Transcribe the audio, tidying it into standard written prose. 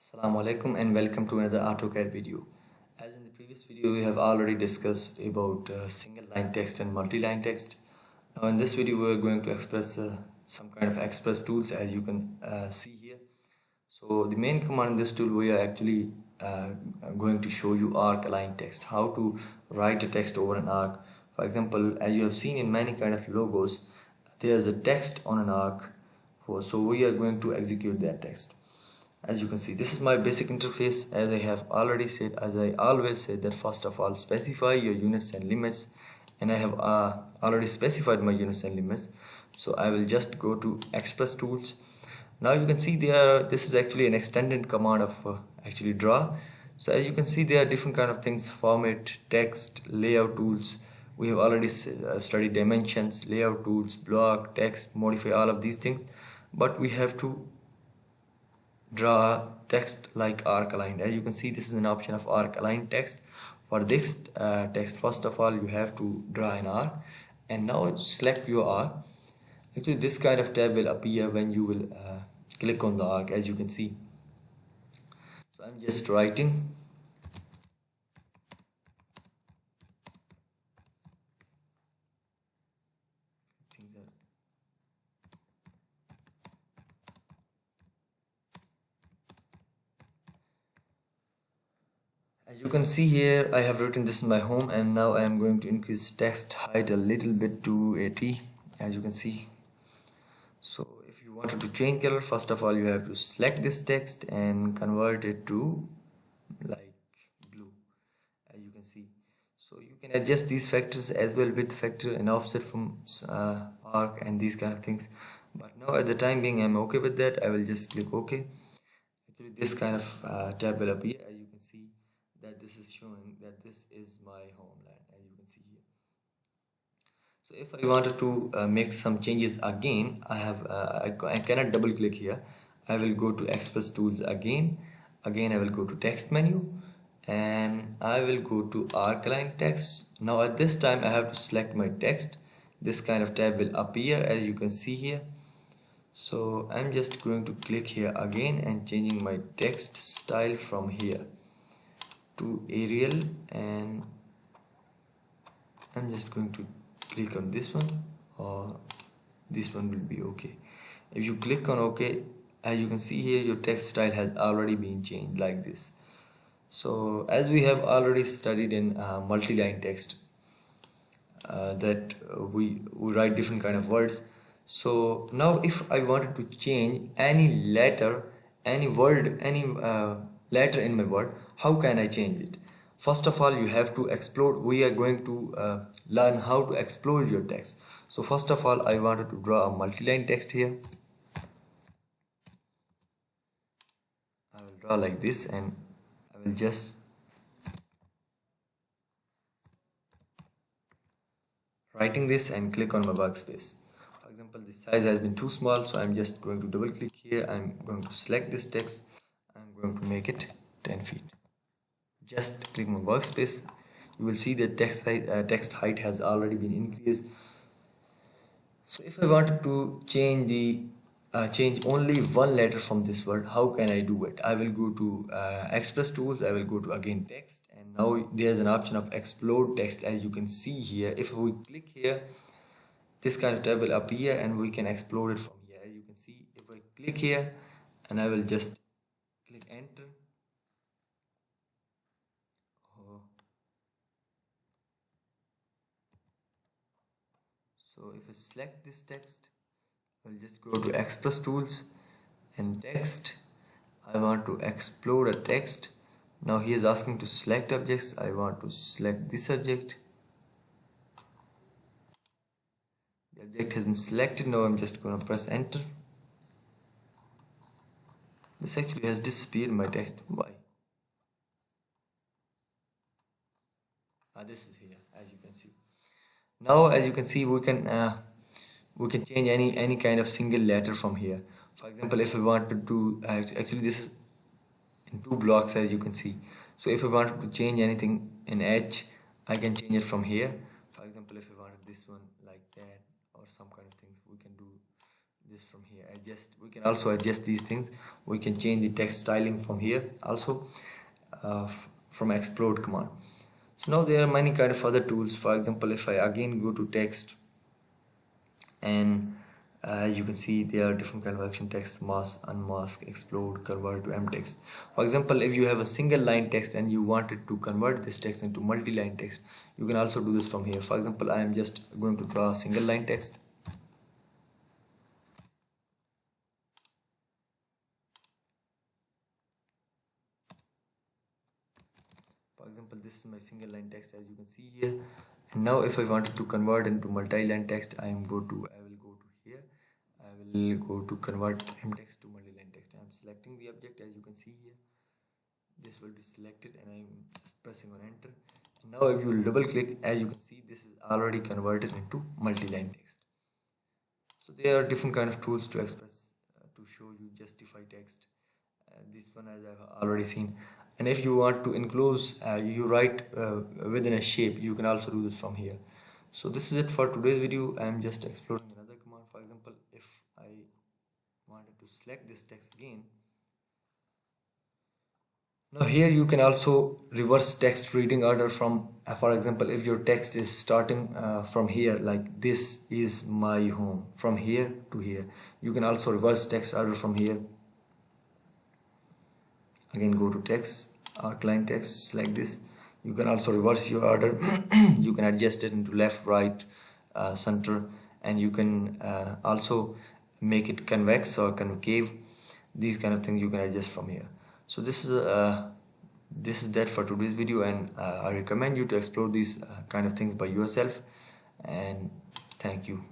Assalamu alaikum and welcome to another AutoCAD video. As in the previous video we have already discussed about single line text and multi-line text. Now in this video we are going to express some kind of express tools, as you can see here. So the main command in this tool, we are actually going to show you arc align text, how to write a text over an arc. For example, as you have seen in many kind of logos, there is a text on an arc. So we are going to execute that text. As you can see, this is my basic interface. As I have already said, as I always say, that first of all specify your units and limits, and I have already specified my units and limits. So I will just go to express tools. Now you can see there, this is actually an extended command of actually draw. So as you can see, there are different kind of things: format, text, layout tools. We have already studied dimensions, layout tools, block, text, modify, all of these things. But we have to draw text like arc aligned. As you can see, this is an option of arc aligned text. For this text, first of all you have to draw an arc, and now select your arc. Actually this kind of tab will appear when you will click on the arc, as you can see. So I'm just writing things are as you can see here, I have written this in my home, and now I am going to increase text height a little bit to 80, as you can see. So if you wanted to change color, first of all you have to select this text and convert it to like blue, as you can see. So you can adjust these factors as well, width factor and offset from arc and these kind of things. But now at the time being I'm okay with that. I will just click OK. Actually this kind of tab will appear. As you can see that this is showing that this is my homeland, as you can see here. So if I wanted to make some changes again, I cannot double click here. I will go to express tools again. I will go to text menu, and I will go to arc align text. Now at this time I have to select my text. This kind of tab will appear, as you can see here. So I'm just going to click here again and changing my text style from here to Arial, and I'm just going to click on this one, or this one will be okay. If you click on OK, as you can see here, your text style has already been changed like this. So as we have already studied in multi-line text, that we write different kind of words. So now if I wanted to change any letter, any word, any letter in my word, how can I change it? First of all you have to explode. We are going to learn how to explode your text. So first of all I wanted to draw a multi-line text here. I will draw like this, and I will just writing this and click on my workspace. For example, the size has been too small, so I'm just going to double click here. I'm going to select this text. I'm going to make it 10 feet. Just click my workspace. You will see that text height has already been increased. So if I wanted to change only one letter from this word, how can I do it? I will go to express tools. I will go to again text, and now there's an option of explode text, as you can see here. If we click here, this kind of tab will appear and we can explode it from here. As you can see, if I click here and I will just click enter. Oh. So if I select this text, I will just go to express tools and text. I want to explode a text. Now he is asking to select objects. I want to select this object. The object has been selected. Now I'm just going to press enter. This actually has disappeared my text. Why? This is here, as you can see. Now as you can see, we can change any kind of single letter from here. For example, if I wanted to actually this is in two blocks, as you can see. So if I wanted to change anything in H, I can change it from here. For example, if I wanted this one like that or some kind of things, we can do this from here. We can also adjust these things. We can change the text styling from here also, from explode command. So now there are many kind of other tools. For example, if I again go to text, and as you can see, there are different kind of action: text, mask, unmask, explode, convert to text. For example, if you have a single line text and you wanted to convert this text into multi-line text, you can also do this from here. For example, I am just going to draw a single line text. For example, this is my single line text, as you can see here. And now if I wanted to convert into multi-line text, I will go to here. I will go to convert text to multi-line text. I am selecting the object, as you can see here. This will be selected and I am pressing on enter. And now if you double click, as you can see, this is already converted into multi-line text. So there are different kind of tools to express, to show you justify text. This one, as I've already seen. And if you want to enclose, you write within a shape, you can also do this from here. So this is it for today's video. I am just exploring another command. For example, if I wanted to select this text again, now here you can also reverse text reading order from, for example, if your text is starting from here, like this is my home, from here to here, you can also reverse text order from here. Again, go to text, outline text, like this. You can also reverse your order. You can adjust it into left, right, center, and you can also make it convex or concave. These kind of things you can adjust from here. So this is that for today's video, and I recommend you to explore these kind of things by yourself. And thank you.